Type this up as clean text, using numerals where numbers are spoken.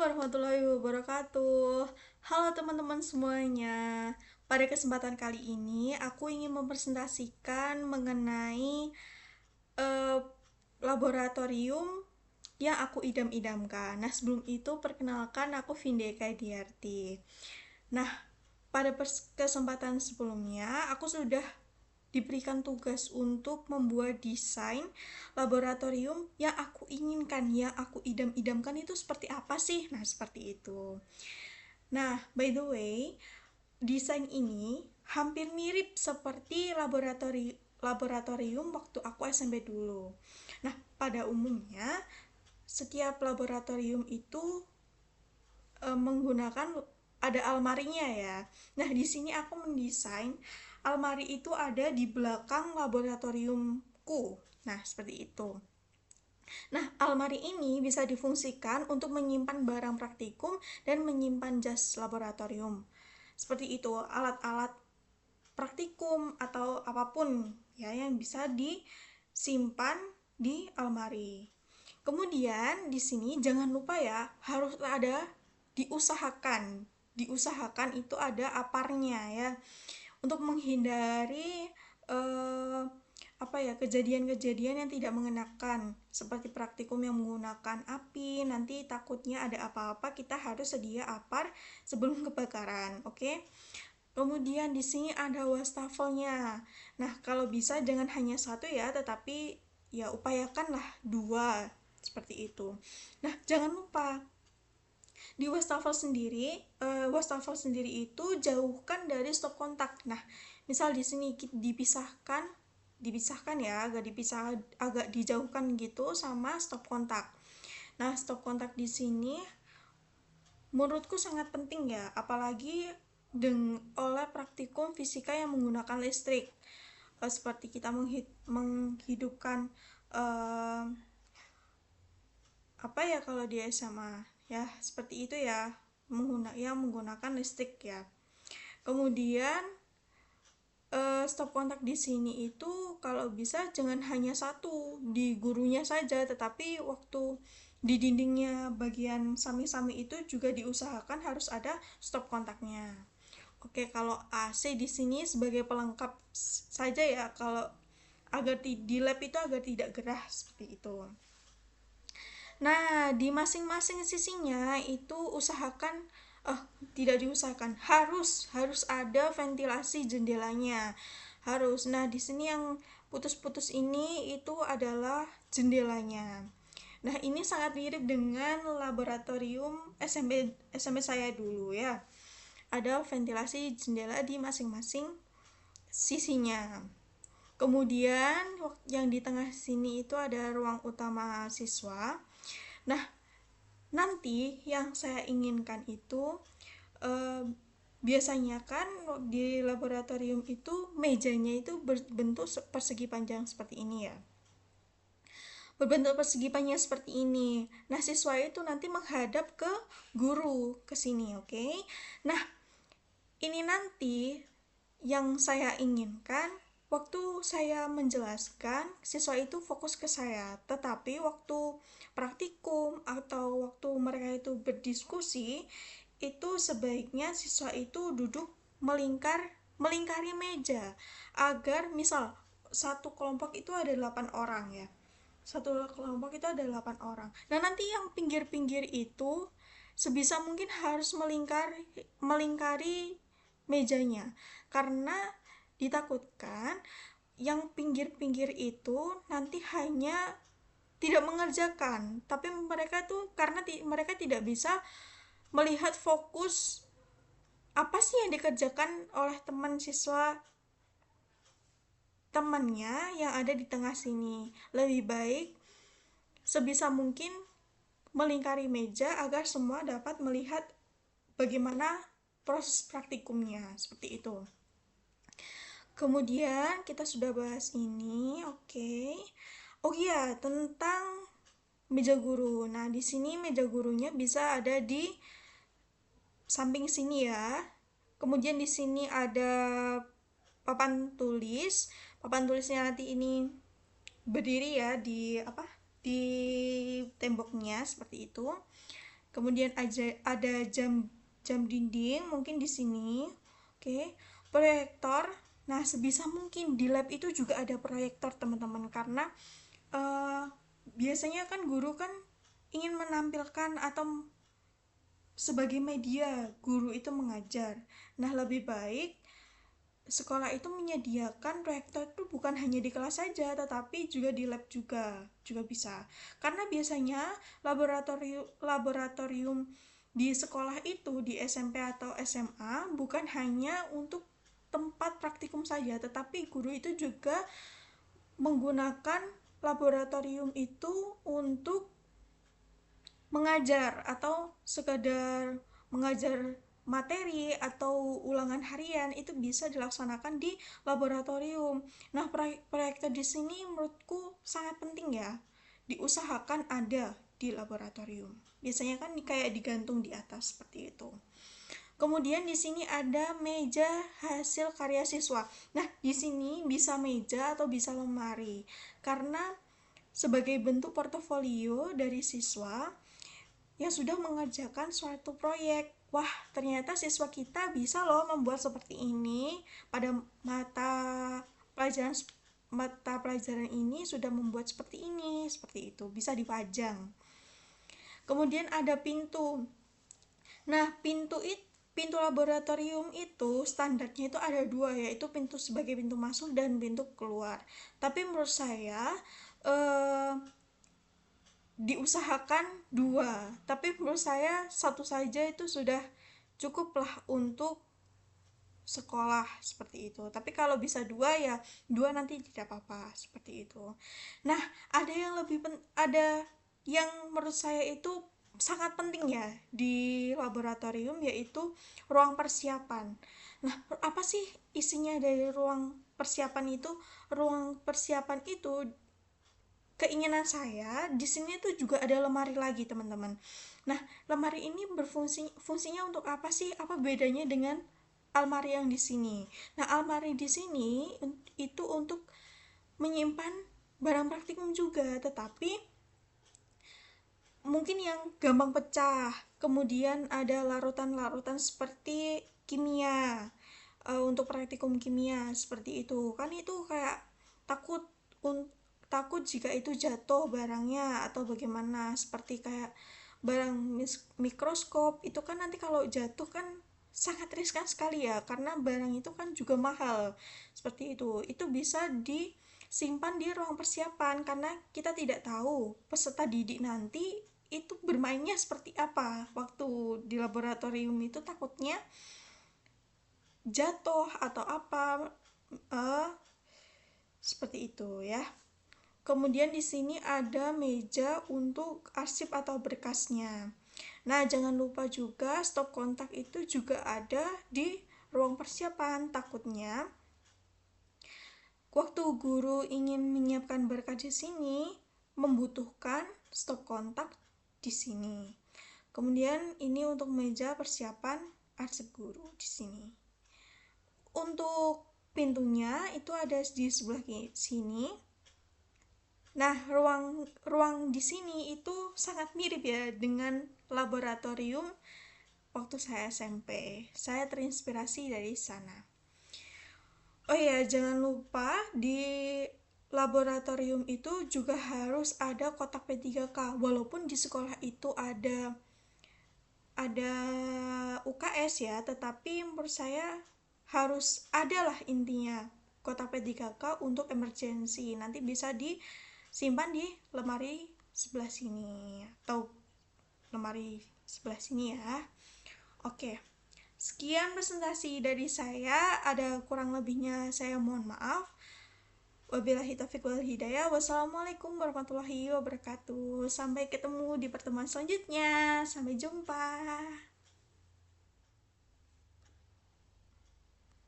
warahmatullahi wabarakatuh. Halo teman-teman semuanya. Pada kesempatan kali ini aku ingin mempresentasikan mengenai eh, laboratorium yang aku idam-idamkan. Nah, sebelum itu perkenalkan aku Vindeka Diarti. Nah, pada kesempatan sebelumnya aku sudah diberikan tugas untuk membuat desain laboratorium yang aku inginkan, yang aku idam-idamkan itu seperti apa sih? Nah, seperti itu. Nah, by the way, desain ini hampir mirip seperti laboratorium waktu aku SMP dulu. Nah, pada umumnya setiap laboratorium itu menggunakan ada almarinya ya. Nah, di sini aku mendesain almari itu ada di belakang laboratoriumku. Nah, seperti itu. Nah, almari ini bisa difungsikan untuk menyimpan barang praktikum dan menyimpan jas laboratorium. Seperti itu, alat-alat praktikum atau apapun ya yang bisa disimpan di almari. Kemudian di sini jangan lupa ya, harus ada diusahakan. Diusahakan itu ada aparnya ya. Untuk menghindari eh, apa ya, kejadian-kejadian yang tidak mengenakan seperti praktikum yang menggunakan api, nanti takutnya ada apa-apa kita harus sedia apar sebelum kebakaran, oke? Kemudian di sini ada wastafelnya. Nah, kalau bisa jangan hanya satu ya, tetapi ya upayakanlah dua seperti itu. Nah, jangan lupa di wastafel sendiri itu jauhkan dari stop kontak. Nah, misal di sini dipisahkan ya, agak dijauhkan gitu sama stop kontak. Nah, stop kontak di sini menurutku sangat penting ya, apalagi oleh praktikum fisika yang menggunakan listrik. Seperti kita menghidupkan uh, apa ya kalau di SMA ya, seperti itu ya, yang menggunakan listrik ya. Kemudian stop kontak di sini itu kalau bisa jangan hanya satu di gurunya saja, tetapi waktu di dindingnya bagian sami-sami itu juga diusahakan harus ada stop kontaknya. Oke, kalau AC di sini sebagai pelengkap saja ya, kalau agar di lab itu agar tidak gerah seperti itu. Nah, di masing-masing sisinya itu usahakan tidak diusahakan, harus ada ventilasi jendelanya. Harus. Nah, di sini yang putus-putus ini itu adalah jendelanya. Nah, ini sangat mirip dengan laboratorium SMP saya dulu ya. Ada ventilasi jendela di masing-masing sisinya. Kemudian yang di tengah sini itu ada ruang utama siswa. Nah, nanti yang saya inginkan itu eh, biasanya kan di laboratorium itu mejanya itu berbentuk persegi panjang seperti ini ya. Berbentuk persegi panjang seperti ini. Nah, siswa itu nanti menghadap ke guru ke sini, oke? Nah, ini nanti yang saya inginkan, waktu saya menjelaskan, siswa itu fokus ke saya, tetapi waktu praktikum atau waktu mereka itu berdiskusi, itu sebaiknya siswa itu duduk melingkari meja, agar misal satu kelompok itu ada 8 orang ya. Satu kelompok itu ada 8 orang. Nah, nanti yang pinggir-pinggir itu sebisa mungkin harus melingkari mejanya, karena ditakutkan yang pinggir-pinggir itu nanti hanya tidak mengerjakan, tapi mereka tuh karena mereka tidak bisa melihat fokus apa sih yang dikerjakan oleh teman siswa temannya yang ada di tengah sini. Lebih baik sebisa mungkin melingkari meja agar semua dapat melihat bagaimana proses praktikumnya, seperti itu. Kemudian kita sudah bahas ini, oke. Oh iya, tentang meja guru. Nah, di sini meja gurunya bisa ada di samping sini ya. Kemudian di sini ada papan tulis. Papan tulisnya nanti ini berdiri ya di apa? Di temboknya seperti itu. Kemudian ada jam dinding mungkin di sini. Oke, proyektor. Nah, sebisa mungkin di lab itu juga ada proyektor, teman-teman, karena eh, biasanya kan guru kan ingin menampilkan atau sebagai media guru itu mengajar. Nah, lebih baik sekolah itu menyediakan proyektor itu bukan hanya di kelas saja, tetapi juga di lab juga bisa. Karena biasanya laboratorium di sekolah itu di SMP atau SMA bukan hanya untuk tempat praktikum saja, tetapi guru itu juga menggunakan laboratorium itu untuk mengajar atau sekadar mengajar materi atau ulangan harian itu bisa dilaksanakan di laboratorium. Nah, proyektor di sini menurutku sangat penting ya. Diusahakan ada di laboratorium. Biasanya kan kayak digantung di atas seperti itu. Kemudian di sini ada meja hasil karya siswa. Nah, di sini bisa meja atau bisa lemari. Karena sebagai bentuk portofolio dari siswa yang sudah mengerjakan suatu proyek. Wah, ternyata siswa kita bisa loh membuat seperti ini pada pelajaran mata pelajaran ini sudah membuat seperti itu bisa dipajang. Kemudian ada pintu. Nah, pintu laboratorium itu standarnya itu ada dua, yaitu pintu sebagai pintu masuk dan pintu keluar. Tapi menurut saya diusahakan dua, tapi menurut saya satu saja itu sudah cukuplah untuk sekolah seperti itu. Tapi kalau bisa dua ya dua, nanti tidak apa-apa seperti itu. Nah, ada yang menurut saya itu sangat penting ya di laboratorium, yaitu ruang persiapan. Nah, apa sih isinya dari ruang persiapan itu? Ruang persiapan itu, keinginan saya di sini tuh juga ada lemari lagi, teman-teman. Nah, lemari ini fungsinya untuk apa sih? Apa bedanya dengan almari yang di sini? Nah, almari di sini itu untuk menyimpan barang praktikum juga, tetapi mungkin yang gampang pecah. Kemudian ada larutan-larutan seperti kimia, untuk praktikum kimia seperti itu. Kan itu kayak takut takut jika itu jatuh barangnya atau bagaimana, seperti kayak barang mikroskop itu kan nanti kalau jatuh kan sangat riskan sekali ya, karena barang itu kan juga mahal seperti itu bisa disimpan di ruang persiapan, karena kita tidak tahu peserta didik nanti itu bermainnya seperti apa waktu di laboratorium itu, takutnya jatuh atau apa, seperti itu ya. Kemudian di sini ada meja untuk arsip atau berkasnya. Nah, jangan lupa juga stop kontak itu juga ada di ruang persiapan. Takutnya waktu guru ingin menyiapkan berkas di sini membutuhkan stop kontak di sini. Kemudian ini untuk meja persiapan arsip guru di sini. Untuk pintunya itu ada di sebelah sini. Nah, ruang di sini itu sangat mirip ya dengan laboratorium waktu saya SMP. Saya terinspirasi dari sana. Oh iya, jangan lupa di laboratorium itu juga harus ada kotak P3K. Walaupun di sekolah itu ada UKS ya, tetapi menurut saya harus adalah intinya kotak P3K untuk emergency. Nanti bisa disimpan di lemari sebelah sini atau lemari sebelah sini ya. Oke, sekian presentasi dari saya. Ada kurang lebihnya saya mohon maaf. Wabillahi taufiq wal hidayah. Wassalamualaikum warahmatullahi wabarakatuh. Sampai ketemu di pertemuan selanjutnya. Sampai jumpa.